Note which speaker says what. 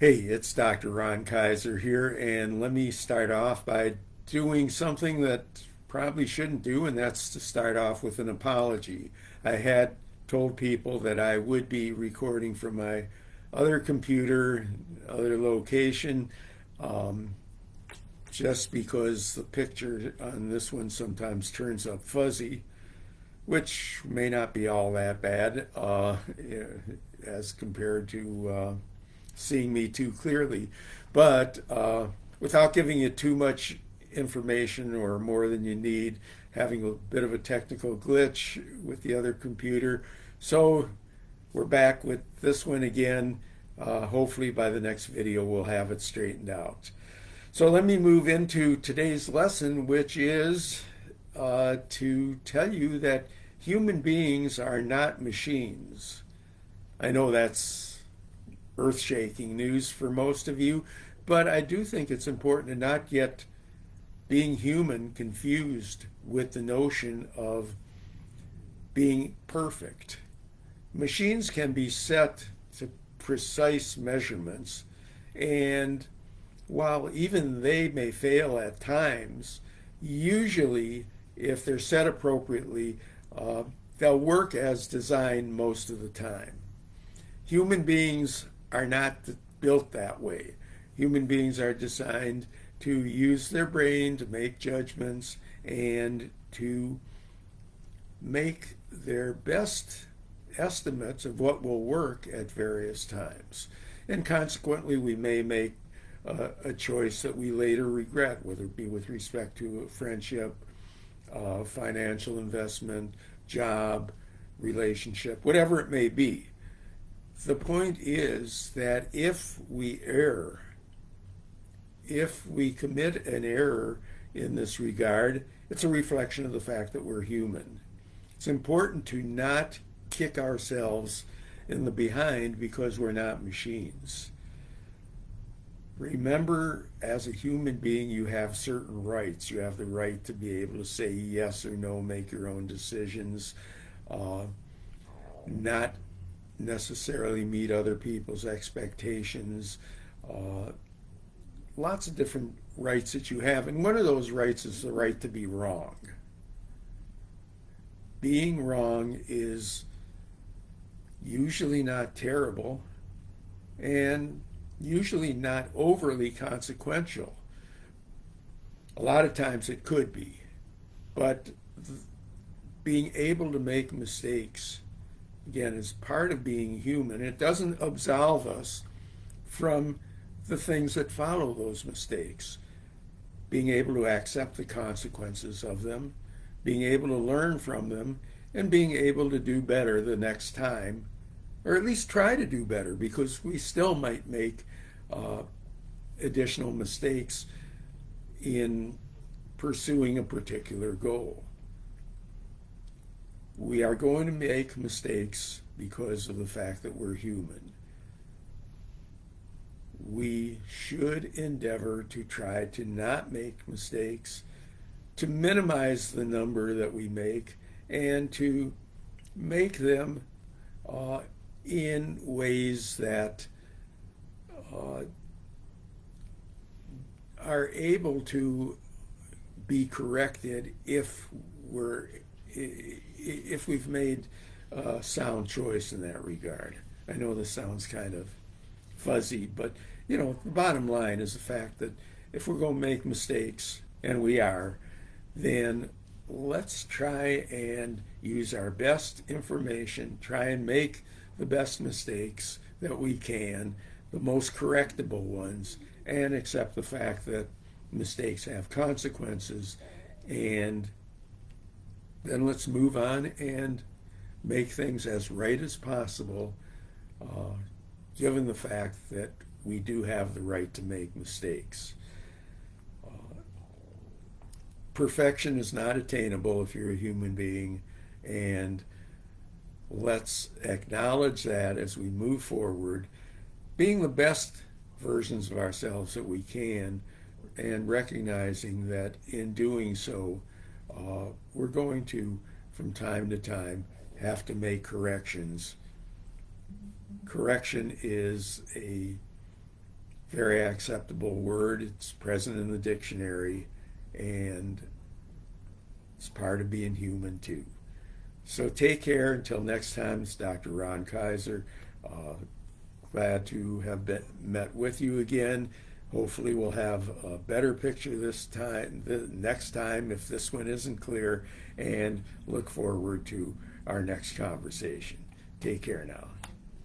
Speaker 1: Hey, it's Dr. Ron Kaiser here, and let me start off by doing something that probably shouldn't do, and that's to start off with an apology. I had told people that I would be recording from my other computer, other location, um, just because the picture on this one sometimes turns up fuzzy, which may not be all that bad as compared to seeing me too clearly. But without giving you too much information or more than you need, having a bit of a technical glitch with the other computer. So we're back with this one again. Hopefully, by the next video, we'll have it straightened out. So let me move into today's lesson, which is to tell you that human beings are not machines. I know that's earth shaking news for most of you, but I do think it's important to not get being human confused with the notion of being perfect. Machines can be set to precise measurements, and while even they may fail at times, usually, if they're set appropriately, they'll work as designed most of the time. Human beings are not built that way. Human beings are designed to use their brain to make judgments and to make their best estimates of what will work at various times. And consequently, we may make a choice that we later regret, whether it be with respect to a friendship, financial investment, job, relationship, whatever it may be. The point is that if we err, if we commit an error in this regard, it's a reflection of the fact that we're human. It's important to not kick ourselves in the behind because we're not machines. Remember, as a human being, you have certain rights. You have the right to be able to say yes or no, make your own decisions, not necessarily meet other people's expectations. Uh, Lots of different rights that you have. And one of those rights is the right to be wrong. Being wrong is usually not terrible and usually not overly consequential. A lot of times it could be, but being able to make mistakes, again, is part of being human. It doesn't absolve us from the things that follow those mistakes. Being able to accept the consequences of them, being able to learn from them, and being able to do better the next time, or at least try to do better, because we still might make uh, additional mistakes in pursuing a particular goal. We are going to make mistakes because of the fact that we're human. We should endeavor to try to not make mistakes, to minimize the number that we make, and to make them uh, in ways that uh, are able to be corrected if we've made a sound choice in that regard. I know this sounds kind of fuzzy, but the bottom line is the fact that if we're going to make mistakes, and we are, then let's try and use our best information, try and make the best mistakes that we can, the most correctable ones, and accept the fact that mistakes have consequences. And then let's move on and make things as right as possible, uh, given the fact that we do have the right to make mistakes. Perfection is not attainable if you're a human being, and let's acknowledge that as we move forward, being the best versions of ourselves that we can, and recognizing that in doing so, we're going to, from time to time, have to make corrections. Correction is a very acceptable word. It's present in the dictionary, and it's part of being human too. So take care until next time. It's Dr. Ron Kaiser. Glad to have met with you again. Hopefully we'll have a better picture this time, the next time, if this one isn't clear, and look forward to our next conversation. Take care now.